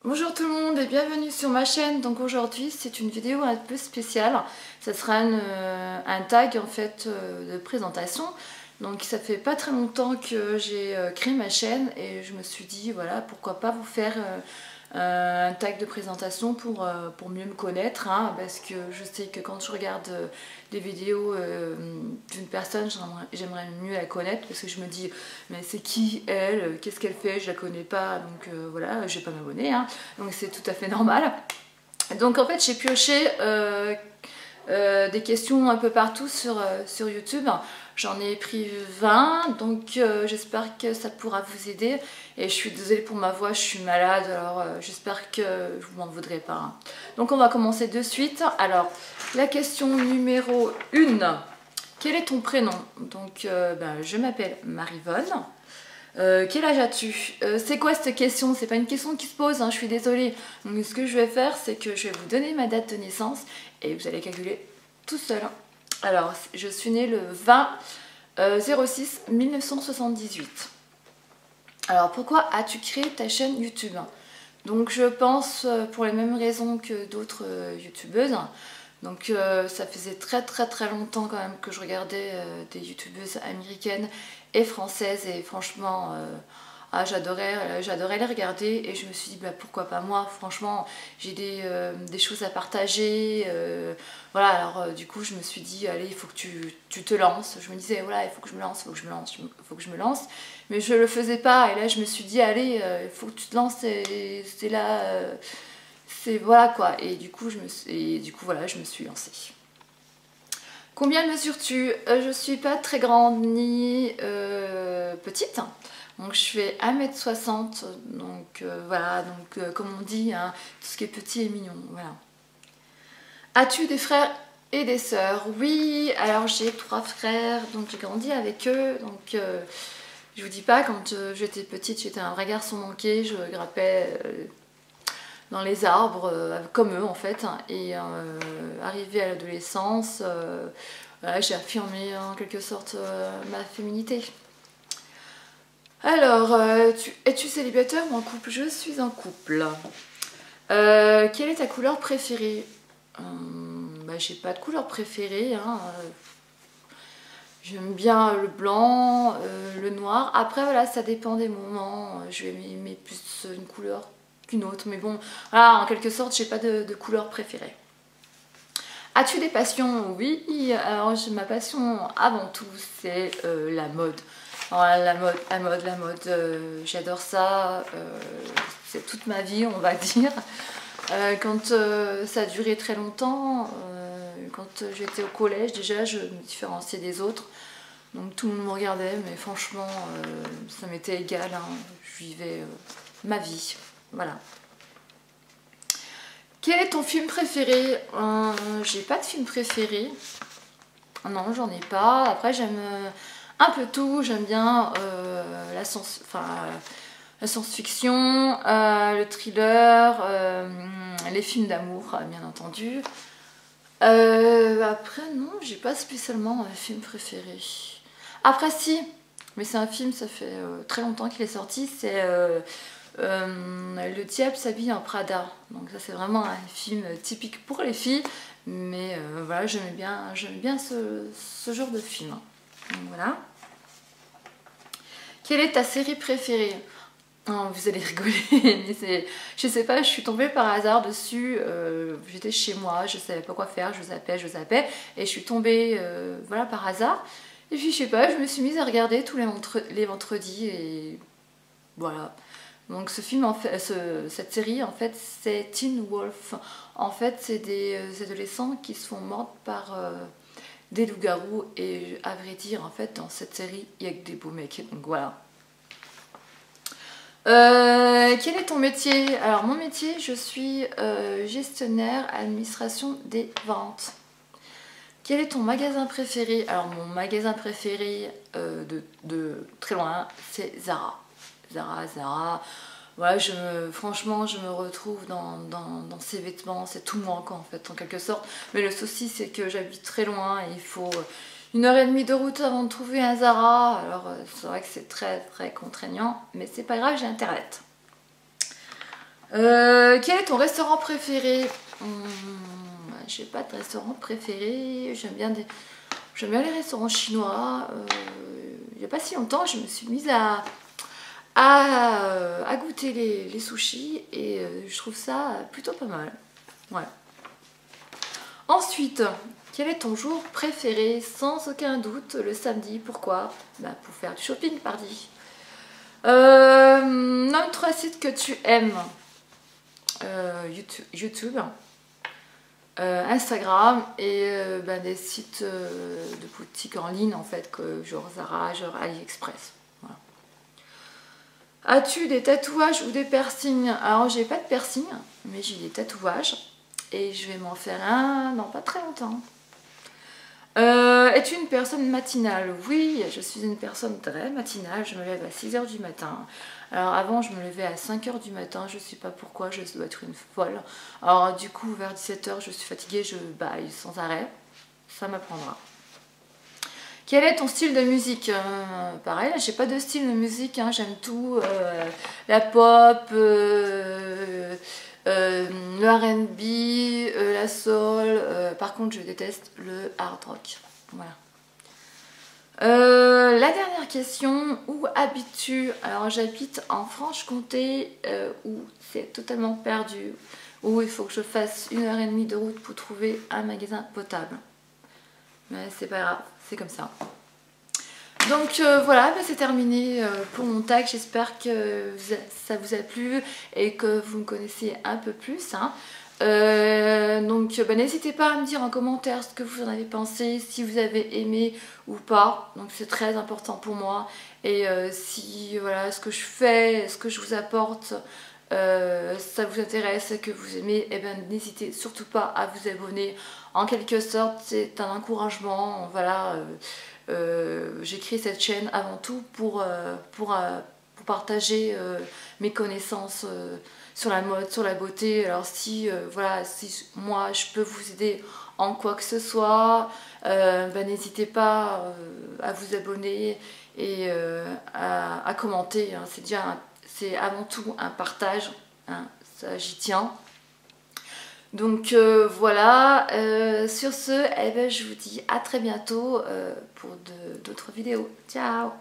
Bonjour tout le monde et bienvenue sur ma chaîne. Donc aujourd'hui c'est une vidéo un peu spéciale. Ça sera un tag en fait de présentation. Donc ça fait pas très longtemps que j'ai créé ma chaîne et je me suis dit voilà pourquoi pas vous faire un tag de présentation pour mieux me connaître, hein, parce que je sais que quand je regarde des vidéos d'une personne, j'aimerais mieux la connaître parce que je me dis mais c'est qui elle, qu'est-ce qu'elle fait, je la connais pas, donc voilà, je vais pas m'abonner, hein, donc c'est tout à fait normal. Donc en fait j'ai pioché des questions un peu partout sur YouTube. J'en ai pris 20, donc j'espère que ça pourra vous aider. Et je suis désolée pour ma voix, je suis malade, alors j'espère que vous m'en voudrez pas, hein. Donc on va commencer de suite. Alors, la question numéro 1. Quel est ton prénom? Donc je m'appelle Marivonne. Quel âge as-tu? C'est quoi cette question? C'est pas une question qui se pose, hein, je suis désolée. Donc ce que je vais faire, c'est que je vais vous donner ma date de naissance et vous allez calculer tout seul. Alors, je suis née le 20 06 1978. Alors, pourquoi as-tu créé ta chaîne YouTube? Donc, je pense pour les mêmes raisons que d'autres youtubeuses. Donc, ça faisait très longtemps quand même que je regardais des youtubeuses américaines et françaises et franchement j'adorais les regarder et je me suis dit bah, pourquoi pas moi, franchement j'ai des choses à partager, voilà, alors du coup je me suis dit allez il faut que tu te lances, je me disais voilà il faut que je me lance, il faut que je me lance, mais je le faisais pas et là je me suis dit allez il faut que tu te lances, c'est là, c'est voilà quoi, et du coup voilà je me suis lancée. Combien mesures-tu? Je suis pas très grande ni petite. Donc je fais 1m60. Donc voilà, donc comme on dit, hein, tout ce qui est petit est mignon. Voilà. As-tu des frères et des sœurs? Oui, alors j'ai 3 frères, donc j'ai grandi avec eux. Donc je vous dis pas, quand j'étais petite, j'étais un vrai garçon manqué, je grimpais dans les arbres, comme eux en fait, et arrivée à l'adolescence, voilà, j'ai affirmé en quelque sorte ma féminité. Alors, es-tu célibataire ou en couple? Je suis en couple. Quelle est ta couleur préférée? J'ai pas de couleur préférée, hein. J'aime bien le blanc, le noir. Après voilà, ça dépend des moments. Je vais aimer plus une couleur qu'une autre. Mais bon, voilà, en quelque sorte, j'ai pas de couleur préférée. As-tu des passions? Oui, alors ma passion avant tout, c'est la mode. Alors, la mode, j'adore ça. C'est toute ma vie, on va dire. Quand ça a duré très longtemps, quand j'étais au collège, déjà, je me différenciais des autres. Donc tout le monde me regardait, mais franchement, ça m'était égal, hein. Je vivais ma vie. Voilà. Quel est ton film préféré? J'ai pas de film préféré. Non, j'en ai pas. Après, j'aime un peu tout. J'aime bien la science-fiction, le thriller, les films d'amour, bien entendu. Après, non, j'ai pas spécialement un film préféré. Après, si, mais c'est un film, ça fait très longtemps qu'il est sorti, c'est Le diable s'habille en Prada. Donc ça, c'est vraiment un film typique pour les filles, mais voilà, j'aime bien ce genre de film. Donc voilà. Quelle est ta série préférée? Oh, vous allez rigoler, mais je sais pas, je suis tombée par hasard dessus, j'étais chez moi, je savais pas quoi faire, je zappais, et je suis tombée voilà, par hasard, et puis je sais pas, je me suis mise à regarder tous les vendredis, et voilà. Donc ce film, en fait, cette série, en fait, c'est Teen Wolf. En fait, c'est des adolescents qui se font mordre par des loups-garous, et à vrai dire, en fait, dans cette série, il y a que des beaux mecs, donc voilà. Quel est ton métier? Alors mon métier, je suis gestionnaire administration des ventes. Quel est ton magasin préféré? Alors mon magasin préféré de très loin, c'est Zara. Zara. Voilà, franchement, je me retrouve dans ces vêtements, c'est tout moi quoi, en fait, en quelque sorte. Mais le souci, c'est que j'habite très loin et il faut 1h30 de route avant de trouver un Zara. Alors c'est vrai que c'est très contraignant, mais c'est pas grave, j'ai internet. Quel est ton restaurant préféré? J'ai pas de restaurant préféré. J'aime bien les restaurants chinois. Il n'y a pas si longtemps, je me suis mise à goûter les sushis et je trouve ça plutôt pas mal. Ouais. Ensuite, quel est ton jour préféré? Sans aucun doute, le samedi. Pourquoi? Bah, pour faire du shopping, pardi. Nomme 3 sites que tu aimes. YouTube, Instagram et des sites de boutiques en ligne en fait, genre Zara, genre AliExpress. Voilà. As-tu des tatouages ou des piercings? Alors j'ai pas de piercing, mais j'ai des tatouages et je vais m'en faire un dans pas très longtemps. Es-tu une personne matinale? Oui, je suis une personne très matinale, je me lève à 6 h du matin. Alors avant je me levais à 5 h du matin, je sais pas pourquoi, je dois être une folle. Alors du coup vers 17 h je suis fatiguée, je baille sans arrêt, ça m'apprendra. Quel est ton style de musique? Pareil, j'ai pas de style de musique, hein, j'aime tout, la pop, le R&B, la soul, par contre je déteste le hard rock. Voilà. La dernière question, où habites-tu? Alors j'habite en Franche-Comté, où c'est totalement perdu, où il faut que je fasse 1 h 30 de route pour trouver un magasin potable. Mais c'est pas grave, c'est comme ça. Donc voilà, c'est terminé pour mon tag. J'espère que ça vous a plu et que vous me connaissez un peu plus. Hein. Donc n'hésitez pas à me dire en commentaire ce que vous en avez pensé, si vous avez aimé ou pas. Donc c'est très important pour moi. Et si voilà ce que je fais, ce que je vous apporte, ça vous intéresse, que vous aimez, et n'hésitez surtout pas à vous abonner. En quelque sorte, c'est un encouragement. Voilà. J'ai créé cette chaîne avant tout pour partager mes connaissances sur la mode, sur la beauté. Alors si, voilà, si moi je peux vous aider en quoi que ce soit, n'hésitez pas à vous abonner et à commenter. Hein. C'est avant tout un partage, hein. Ça j'y tiens. Donc voilà, sur ce, je vous dis à très bientôt pour d'autres vidéos. Ciao!